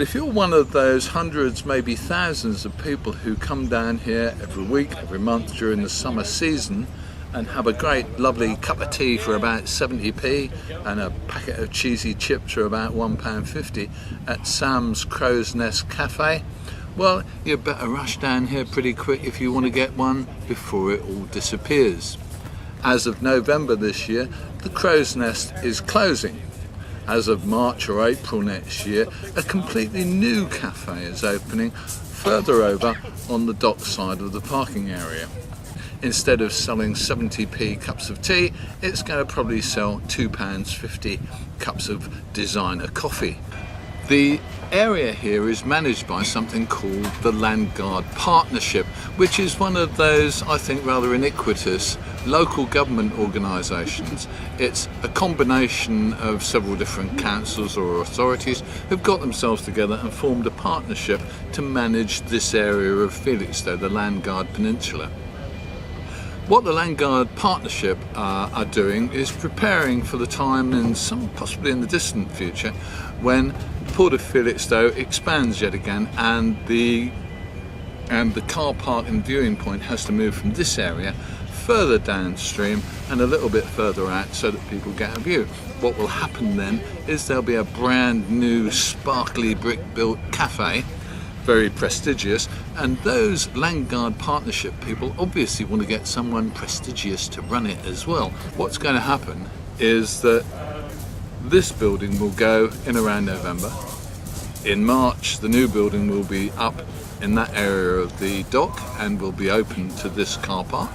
If you're one of those hundreds, maybe thousands of people who come down here every week, every month during the summer season and have a great lovely cup of tea for about 70p and a packet of cheesy chips for about £1.50 at Sam's CrowsNest Cafe, well, you better rush down here pretty quick if you want to get one before it all disappears. As of November this year, the CrowsNest is closing. As of March or April next year, a completely new cafe is opening further over on the dock side of the parking area. Instead of selling 70p cups of tea, it's going to probably sell £2.50 cups of designer coffee. The area here is managed by something called the Landguard Partnership, which is one of those, I think, rather iniquitous local government organisations. It's a combination of several different councils or authorities who've got themselves together and formed a partnership to manage this area of Felixstowe, the Landguard Peninsula. What the Landguard Partnership are doing is preparing for the time, possibly in the distant future, when the Port of Felixstowe expands yet again and the car park and viewing point has to move from this area further downstream and a little bit further out so that people get a view. What will happen then is there'll be a brand new sparkly brick built cafe, very prestigious, and those Landguard Partnership people obviously want to get someone prestigious to run it as well. What's going to happen is that this building will go in around November. In March, the new building will be up in that area of the dock and will be open to this car park.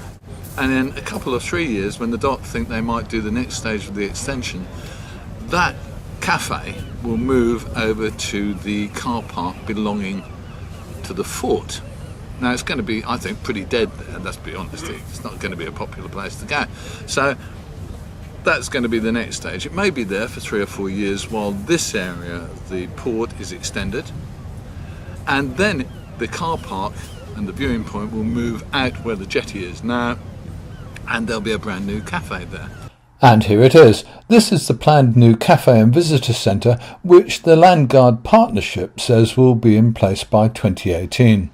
And in a couple of 3 years, when the dock think they might do the next stage of the extension, that cafe will move over to the car park belonging to the fort. Now it's going to be, I think, pretty dead there, let's be honest. It's not going to be a popular place to go. So that's going to be the next stage. It may be there for 3 or 4 years while this area of the port is extended, and then the car park and the viewing point will move out where the jetty is now, and there'll be a brand new cafe there. And here it is. This is the planned new cafe and visitor centre which the Landguard Partnership says will be in place by 2018.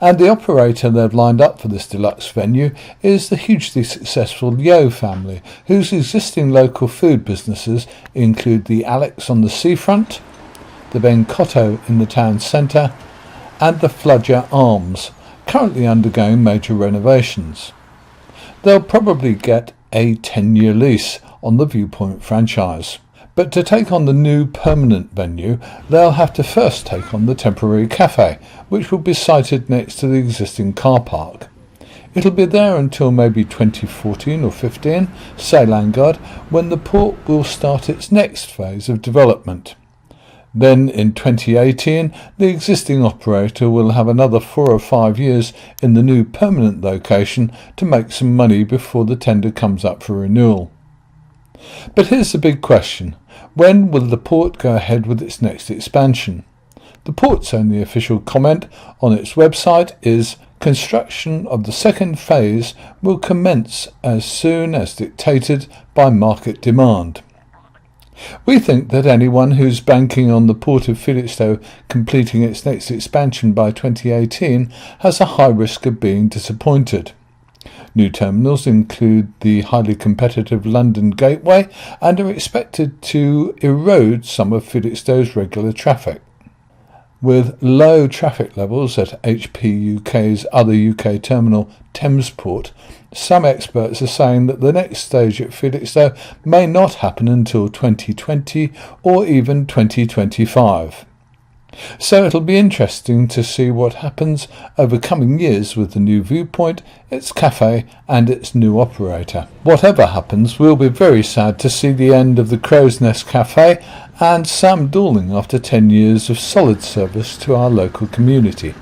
And the operator they've lined up for this deluxe venue is the hugely successful Yo family, whose existing local food businesses include the Alex on the seafront, the Bencotto in the town centre, and the Fludger Arms, currently undergoing major renovations. They'll probably get a 10-year lease on the Viewpoint franchise. But to take on the new permanent venue, they'll have to first take on the temporary cafe, which will be sited next to the existing car park. It'll be there until maybe 2014 or 15, say Landguard, when the port will start its next phase of development. Then in 2018, the existing operator will have another 4 or 5 years in the new permanent location to make some money before the tender comes up for renewal. But here's the big question. When will the port go ahead with its next expansion? The port's only official comment on its website is construction of the second phase will commence as soon as dictated by market demand. We think that anyone who's banking on the Port of Felixstowe completing its next expansion by 2018 has a high risk of being disappointed. New terminals include the highly competitive London Gateway and are expected to erode some of Felixstowe's regular traffic. With low traffic levels at HP UK's other UK terminal, Thamesport, some experts are saying that the next stage at Felixstowe may not happen until 2020 or even 2025. So it'll be interesting to see what happens over coming years with the new Viewpoint, its cafe and its new operator. Whatever happens, we'll be very sad to see the end of the CrowsNest Cafe and Sam Dooling after 10 years of solid service to our local community.